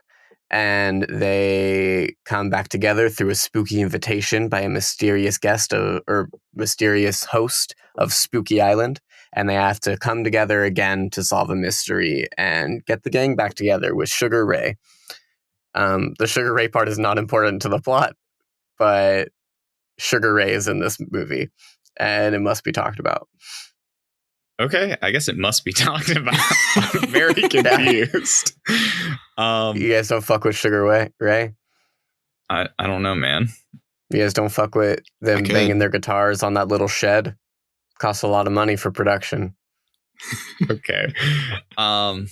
and they come back together through a spooky invitation by a mysterious guest or mysterious host of Spooky Island. And they have to come together again to solve a mystery and get the gang back together with Sugar Ray. The Sugar Ray part is not important to the plot, but Sugar Ray is in this movie and it must be talked about. Okay, I guess it must be talked about. I'm very confused. You guys don't fuck with Sugar Ray? I don't know, man. You guys don't fuck with them banging their guitars on that little shed? Costs a lot of money for production. Okay. I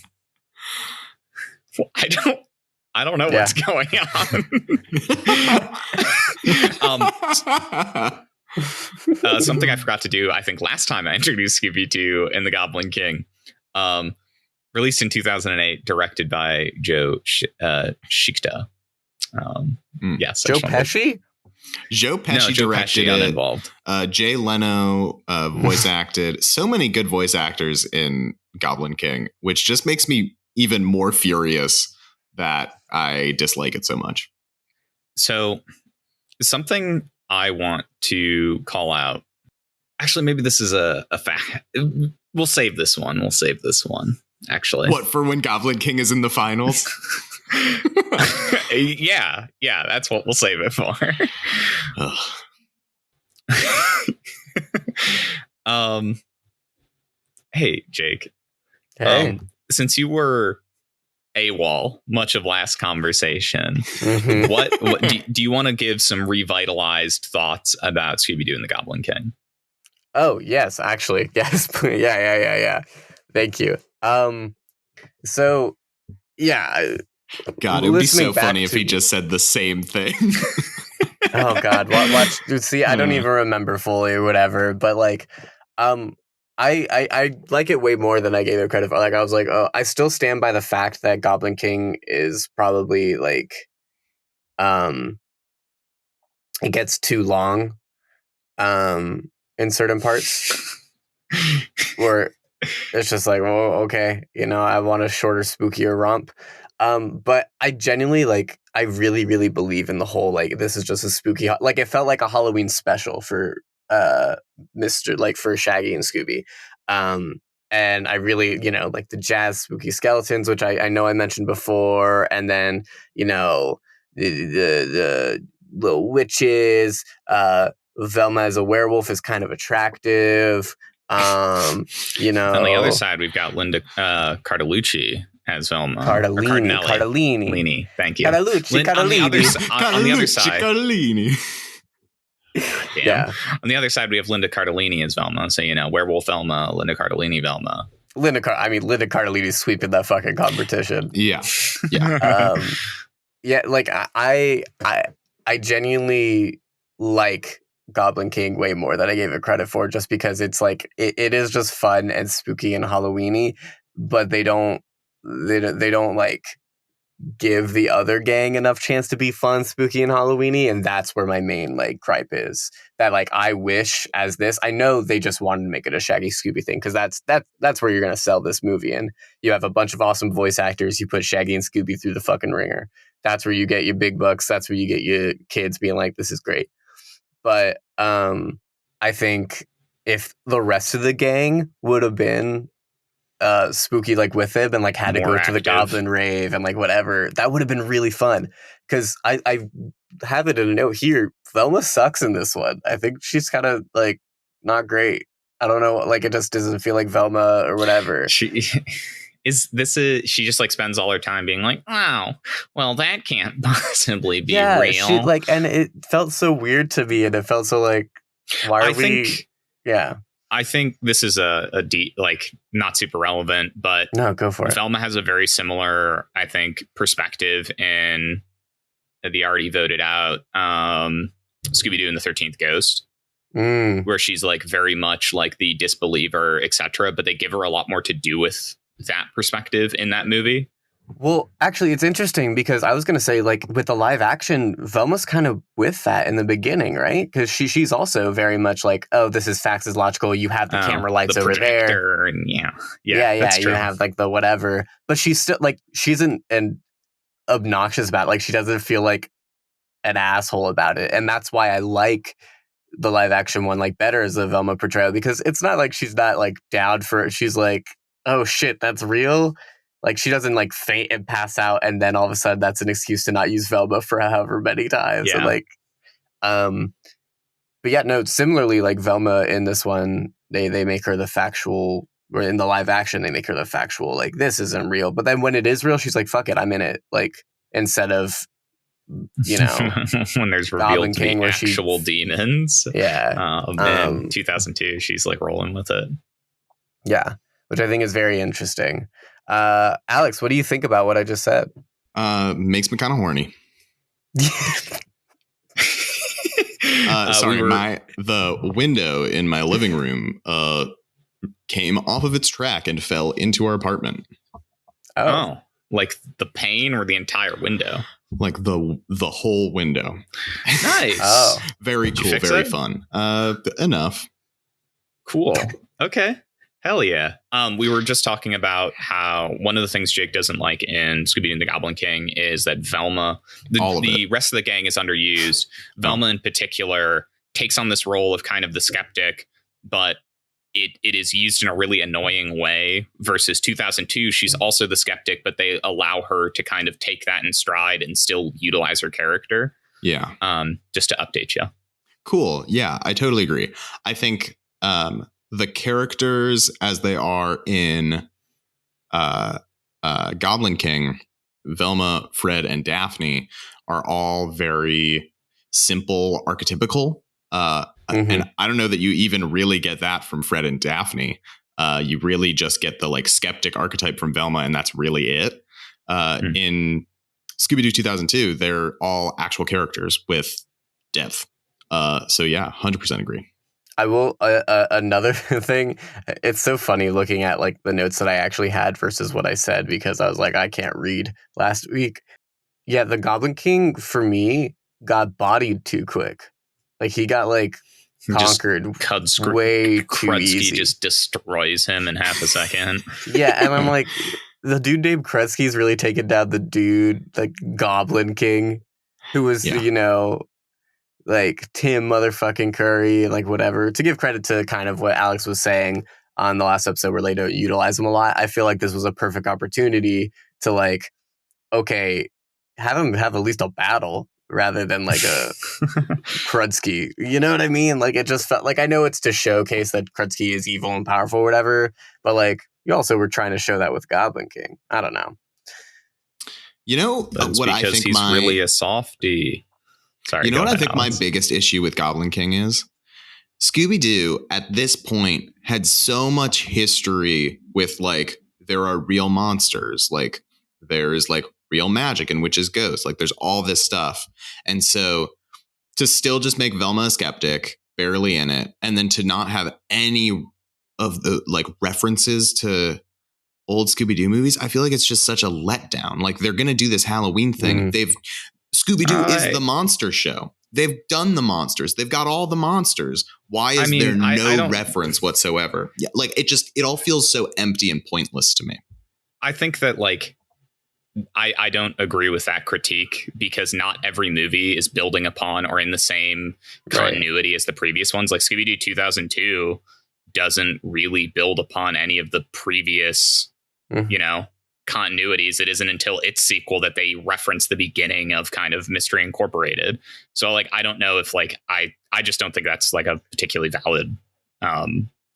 don't know what's going on. Something I forgot to do, I think, last time I introduced Scooby-Doo and the Goblin King. Released in 2008, directed by Joe Schickta. Yes, Joe Pesci? Joe Pesci directed it. Uninvolved. Jay Leno voice acted. So many good voice actors in Goblin King, which just makes me even more furious that I dislike it so much. So something I want to call out. Actually, maybe this is a fact. We'll save this one. Actually. What, for when Goblin King is in the finals? Yeah, that's what we'll save it for. Hey, Jake. Hey. Since you were AWOL much of last conversation, what do you want to give some revitalized thoughts about Scooby-Doo and the Goblin King? Oh, yes, actually. Yes. Yeah. Thank you. So, yeah. God, it would be so funny if he just said the same thing. Oh, God. Watch. See, I don't even remember fully or whatever, but I like it way more than I gave it credit for. I was like, oh, I still stand by the fact that Goblin King is probably it gets too long in certain parts where it's just like, oh, okay, I want a shorter, spookier romp. But I genuinely I really, really believe in the whole this is just a spooky it felt like a Halloween special for for Shaggy and Scooby. And I really, like the jazz spooky skeletons, which I know I mentioned before, and then, the little witches. Velma as a werewolf is kind of attractive. On the other side, we've got Linda Cardalucci as Velma. Cardellini. Thank you. Cardalucci. On the other side. Cardellini. Damn. Yeah. On the other side, we have Linda Cardellini as Velma. So, werewolf Velma, Linda Cardellini Velma. Linda Cardellini's sweeping that fucking competition. Yeah. Yeah. Like I genuinely like Goblin King way more than I gave it credit for, just because it's like it is just fun and spooky and Halloweeny, but they don't like give the other gang enough chance to be fun, spooky, and Halloweeny, and that's where my main like gripe is. That like I wish as this, I know they just wanted to make it a Shaggy Scooby thing because that's where you're gonna sell this movie, and you have a bunch of awesome voice actors. You put Shaggy and Scooby through the fucking ringer. That's where you get your big bucks. That's where you get your kids being like, "This is great." But I think if the rest of the gang would have been spooky like with him and like had to More go to the active. Goblin Rave and like whatever, that would have been really fun. Because I have it in a note here. Velma sucks in this one. I think she's kind of like not great. I don't know, like it just doesn't feel like Velma or whatever. She just like spends all her time being like, wow, well, that can't possibly be real. She, like, and it felt so weird to me, and it felt so like, why are we? Yeah. I think this is a deep, like, not super relevant, but No, go for it. Velma has a very similar, I think, perspective in the already voted out Scooby-Doo and the 13th Ghost, where she's like very much like the disbeliever, etc. But they give her a lot more to do with that perspective in that movie. Well, actually, it's interesting because I was going to say, like, with the live action, Velma's kind of with that in the beginning, right? Because she's also very much like, oh, this is facts is logical. You have the camera lights the over there. projector, and yeah. You have like the whatever. But she's still like, she isn't an obnoxious about it. Like, she doesn't feel like an asshole about it. And that's why I like the live action one like better as the Velma portrayal, because it's not like she's not like down for it. She's like, oh shit, that's real. Like, she doesn't like faint and pass out, and then all of a sudden that's an excuse to not use Velma for however many times. Yeah. And like, but yeah, no. Similarly, like Velma in this one, they make her the factual, or in the live action, they make her the factual. Like, this isn't real. But then when it is real, she's like, fuck it, I'm in it. Like, instead of when there's revealed to be actual demons. Yeah. In 2002, she's like rolling with it. Yeah, which I think is very interesting. Alex, what do you think about what I just said? Makes me kind of horny. Sorry, the window in my living room came off of its track and fell into our apartment. Oh, like the pane or the entire window? Like the whole window. Nice. Oh, very cool, very fun. Enough. Cool. Okay. Hell yeah. We were just talking about how one of the things Jake doesn't like in Scooby-Doo and the Goblin King is that Velma, the rest of the gang is underused. Velma in particular takes on this role of kind of the skeptic, but it is used in a really annoying way versus 2002. She's also the skeptic, but they allow her to kind of take that in stride and still utilize her character. Yeah. Just to update you. Cool. Yeah, I totally agree. I think the characters as they are in Goblin King, Velma, Fred, and Daphne are all very simple, archetypical. And I don't know that you even really get that from Fred and Daphne. You really just get the like skeptic archetype from Velma, and that's really it. In Scooby-Doo 2002, they're all actual characters with depth. So yeah, 100% agree. I will. Another thing, it's so funny looking at like the notes that I actually had versus what I said, because I was like, I can't read last week. Yeah, the Goblin King for me got bodied too quick. Like, he got like conquered way too easy. Just destroys him in half a second. Yeah, and I'm like, the dude named Krutsky's really taken down the dude, like Goblin King, who was like Tim motherfucking Curry and like whatever. To give credit to kind of what Alex was saying, on the last episode where they don't utilize them a lot. I feel like this was a perfect opportunity to like, okay, have him have at least a battle rather than like a Krudsky. You know what I mean? Like it just felt like, I know it's to showcase that Krudsky is evil and powerful or whatever, but like you also were trying to show that with Goblin King. I don't know. You know what I think he's really a softie. Sorry. You know what I think Alex. my biggest issue with Goblin King is? Scooby-Doo at this point had so much history with like, there are real monsters, like there is like real magic and witches ghosts, like there's all this stuff. And so to still just make Velma a skeptic, barely in it, and then to not have any of the like references to old Scooby-Doo movies, I feel like it's just such a letdown. Like they're going to do this Halloween thing. Scooby-Doo is the monster show. They've done the monsters. They've got all the monsters. Why is there no reference whatsoever? Yeah, like it all feels so empty and pointless to me. I think that like, I don't agree with that critique because not every movie is building upon or in the same continuity as the previous ones. Like Scooby-Doo 2002 doesn't really build upon any of the previous, you know, continuities. It isn't until its sequel that they reference the beginning of kind of Mystery Incorporated. So like, I don't know if like, I just don't think that's like a particularly valid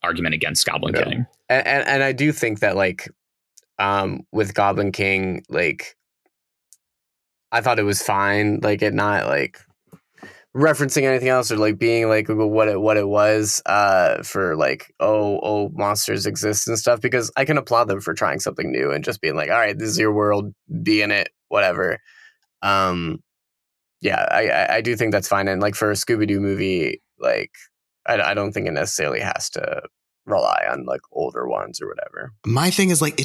argument against Goblin King. And I do think that like, with Goblin King, like I thought it was fine, like it not like referencing anything else or like being like what it was for like oh monsters exist and stuff, because I can applaud them for trying something new and just being like, all right, this is your world, be in it, whatever. I do think that's fine. And like for a Scooby-Doo movie, like I don't think it necessarily has to rely on like older ones or whatever. My thing is like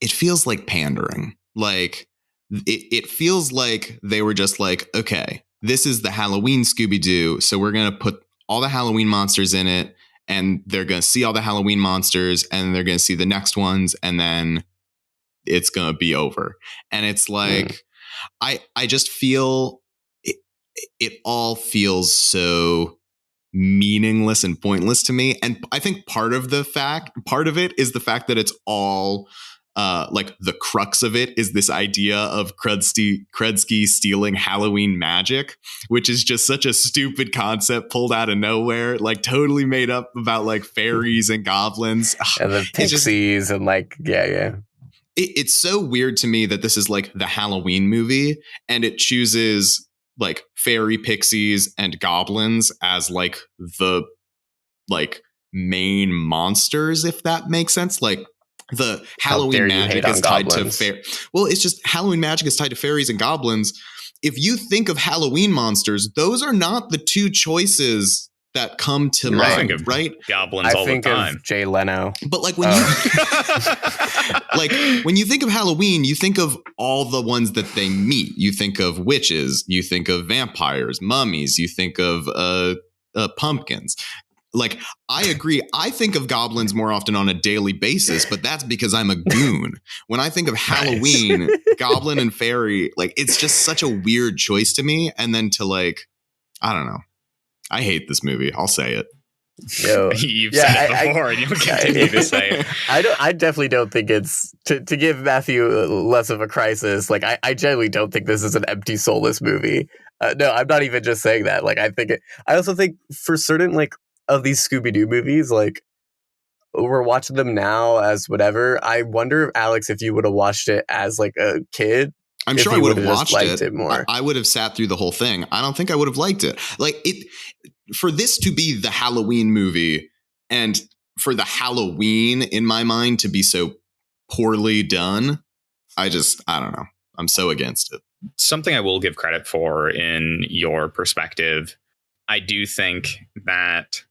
it feels like pandering. Like it feels like they were just like, okay, this is the Halloween Scooby-Doo, so we're going to put all the Halloween monsters in it, and they're going to see all the Halloween monsters, and they're going to see the next ones, and then it's going to be over. And it's like, I just feel it all feels so meaningless and pointless to me. And I think part of it is the fact that it's all like the crux of it is this idea of Krudsky stealing Halloween magic, which is just such a stupid concept pulled out of nowhere, like totally made up about like fairies and goblins and the pixies and like, yeah. It's so weird to me that this is like the Halloween movie and it chooses like fairy, pixies, and goblins as like the like main monsters, if that makes sense. Like the Halloween magic is tied to well, it's just Halloween magic is tied to fairies and goblins. If you think of Halloween monsters, those are not the two choices that come to mind, right? Goblins all the time. Of Jay Leno. But like when you like when you think of Halloween, you think of all the ones that they meet. You think of witches, you think of vampires, mummies, you think of pumpkins. Like, I agree. I think of goblins more often on a daily basis, but that's because I'm a goon. When I think of Halloween, goblin and fairy, like, it's just such a weird choice to me. And then to like, I don't know. I hate this movie. I'll say it. Yo, You've said it before, and you'll continue to say it. I definitely don't think it's to give Matthew less of a crisis. Like, I generally don't think this is an empty, soulless movie. No, I'm not even just saying that. Like, I also think for certain like of these Scooby-Doo movies, like we're watching them now as whatever. I wonder, Alex, if you would have watched it as like a kid. I'm sure I would have watched it more. I would have sat through the whole thing. I don't think I would have liked it. Like it, for this to be the Halloween movie and for the Halloween in my mind to be so poorly done, I don't know. I'm so against it. Something I will give credit for in your perspective, I do think that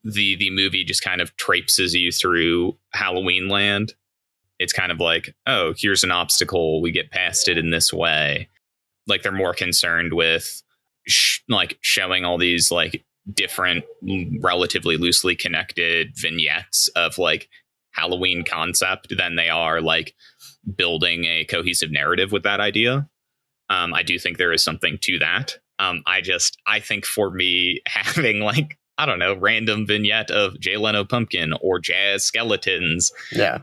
the movie just kind of traipses you through Halloween land. It's kind of like, oh, here's an obstacle. We get past it in this way. Like they're more concerned with like showing all these like different, relatively loosely connected vignettes of like Halloween concept than they are like building a cohesive narrative with that idea. I do think there is something to that. I think for me, having like I don't know, random vignette of Jay Leno Pumpkin or Jazz Skeletons. Yeah.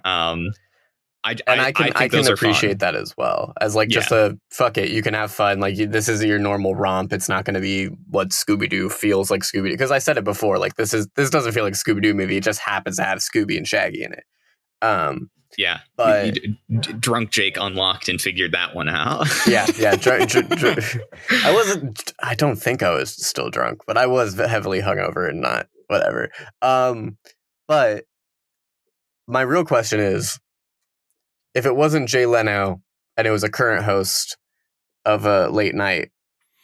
I can think those are appreciate fun. that as well as like just a fuck it, you can have fun. Like this is your normal romp. It's not going to be what Scooby-Doo feels like Scooby-Doo. Because I said it before, like this doesn't feel like a Scooby-Doo movie. It just happens to have Scooby and Shaggy in it. Yeah, but drunk Jake unlocked and figured that one out. yeah. I don't think I was still drunk, but I was heavily hungover and not whatever. But my real question is, if it wasn't Jay Leno and it was a current host of a late night,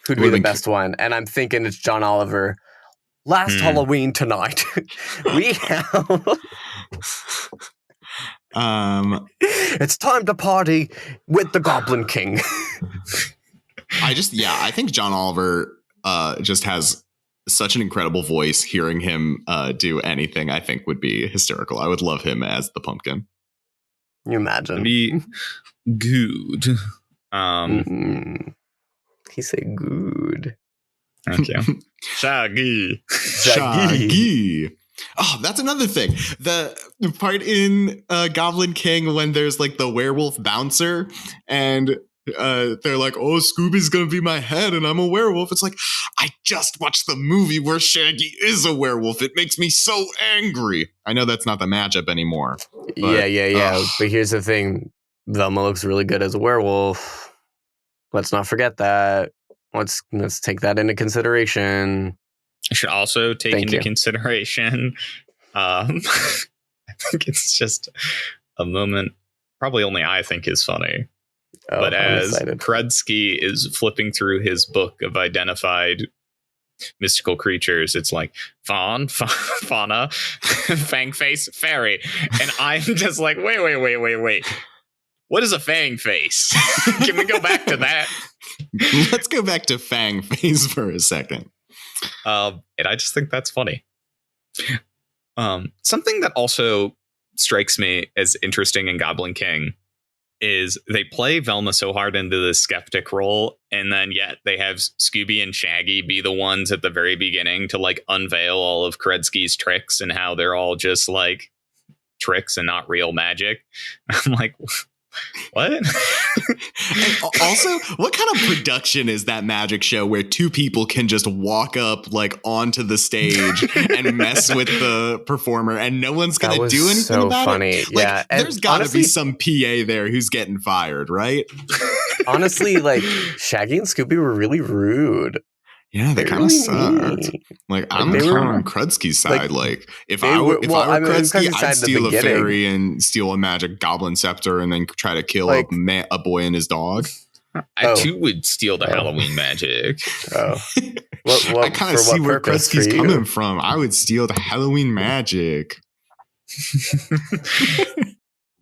who'd be the best one? And I'm thinking it's John Oliver. Last Halloween tonight, we have. It's time to party with the Goblin King. I think John Oliver just has such an incredible voice. Hearing him do anything, I think would be hysterical. I would love him as the pumpkin. Can you imagine? Be good. He said good. Thank you. Shaggy. Oh, that's another thing. The part in Goblin King when there's like the werewolf bouncer and they're like, oh, Scooby's gonna be my head and I'm a werewolf. It's like, I just watched the movie where Shaggy is a werewolf. It makes me so angry. I know that's not the matchup anymore. But, yeah. But here's the thing. Velma looks really good as a werewolf. Let's not forget that. Let's take that into consideration. I should also take into consideration. I think it's just a moment. Probably only I think is funny. Oh, but as Krudsky is flipping through his book of identified mystical creatures, it's like fauna, fang face, fairy, and I'm just like, wait. What is a fang face? Can we go back to that? Let's go back to fang face for a second. And I just think that's funny. Something that also strikes me as interesting in Goblin King is they play Velma so hard into the skeptic role, and then yet they have Scooby and Shaggy be the ones at the very beginning to like unveil all of Krudsky's tricks and how they're all just like tricks and not real magic. I'm like, what? And also, what kind of production is that magic show where two people can just walk up like onto the stage and mess with the performer and no one's going to do anything so about funny. it? Like, yeah. there's got to be some PA there who's getting fired, right? Honestly, like Shaggy and Scooby were really rude. Yeah, they kind of sucked. Like, I'm kind of on Krudsky's side. Like if I were Krudsky, I'd steal a fairy and steal a magic goblin scepter and then try to kill a boy and his dog. I too would steal the Halloween magic. I kind of see where Krudsky's coming from. I would steal the Halloween magic.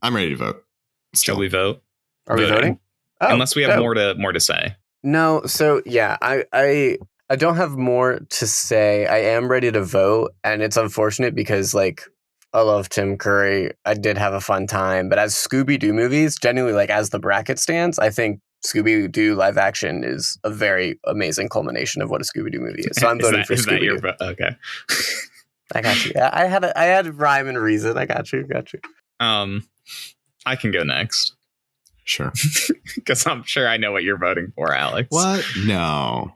I'm ready to vote. Shall we vote? Are we voting? Oh, unless we have more to say. No, so yeah, I don't have more to say. I am ready to vote, and it's unfortunate because, like, I love Tim Curry. I did have a fun time, but as Scooby-Doo movies, genuinely, like, as the bracket stands, I think Scooby-Doo live action is a very amazing culmination of what a Scooby-Doo movie is. So I'm voting for Scooby-Doo. Okay. I got you. I had rhyme and reason. I got you. I can go next. Sure. Because I'm sure I know what you're voting for, Alex. What? No.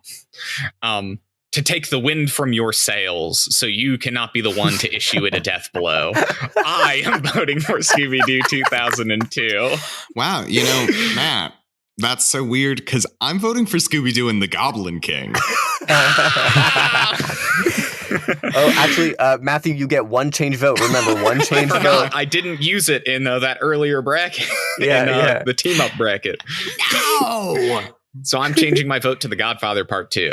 To take the wind from your sails so you cannot be the one to issue it a death blow. I am voting for Scooby-Doo 2002. Wow. You know, Matt, that's so weird because I'm voting for Scooby-Doo and the Goblin King. Oh, actually, Matthew, you get one change vote. Remember, one change vote. I didn't use it in that earlier bracket. The team up bracket. No. So I'm changing my vote to The Godfather Part 2.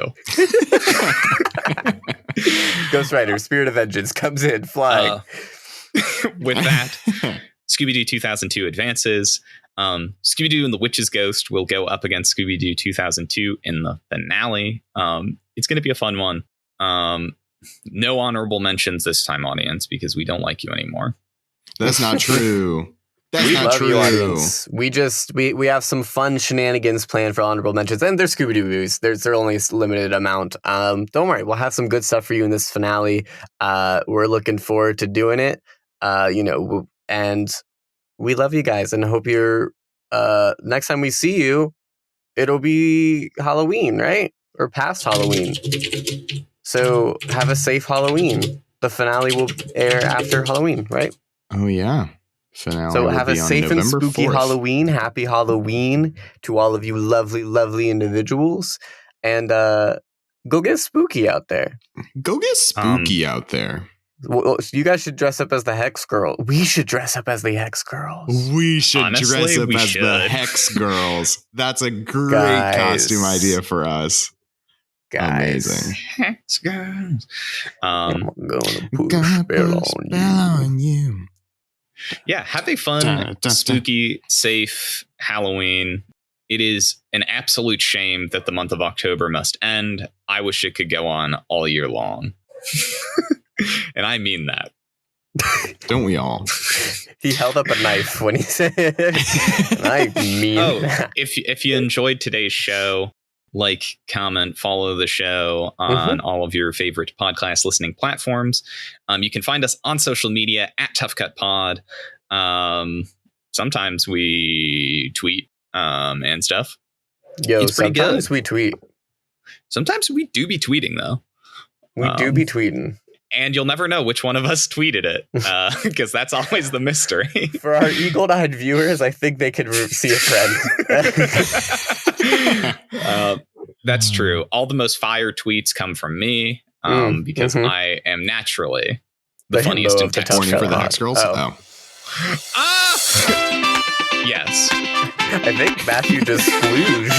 Ghost Rider, Spirit of Vengeance comes in flying. With that, Scooby-Doo 2002 advances. Scooby-Doo and the Witch's Ghost will go up against Scooby-Doo 2002 in the finale. It's going to be a fun one. No honorable mentions this time, audience, because we don't like you anymore. That's not true. That's We not love true. you, audience. We have some fun shenanigans planned for honorable mentions, and they're Scooby-Doo movies. They're only a limited amount. Don't worry, we'll have some good stuff for you in this finale. We're looking forward to doing it. And we love you guys, and hope you're. Next time we see you, it'll be Halloween, right? Or past Halloween. So have a safe Halloween. The finale will air after Halloween, right? Oh yeah. Finale So will have a be on safe and November spooky 4th. Halloween. Happy Halloween to all of you lovely, lovely individuals. And go get spooky out there. Go get spooky out there. Well, you guys should dress up as the Hex Girl. We should dress up as the Hex Girls. We should Honestly, dress up we as should. the Hex Girls. That's a great Guys. costume idea for us. Guys. Amazing. Hex girls. I'm gonna put a Gonna spell put a on spell you. on you. Yeah, have a fun, Dun, dun, dun. spooky, safe Halloween. It is an absolute shame that the month of October must end. I wish it could go on all year long. And I mean that. Don't we all? He held up a knife when he said it. I mean Oh, that. if you enjoyed today's show, like, comment, follow the show on all of your favorite podcast listening platforms. You can find us on social media at ToughCutPod. Sometimes we tweet and stuff. Yo, It's pretty sometimes good. we tweet. Sometimes we do be tweeting, though. We do be tweeting. And you'll never know which one of us tweeted it, because that's always the mystery. For our eagle-eyed viewers, I think they could see a trend. That's true. All the most fire tweets come from me, because I am naturally the The funniest himbo in of the text. Horny for the Pod. Hex Girls? Oh. Ah! Yes. I think Matthew just splooged.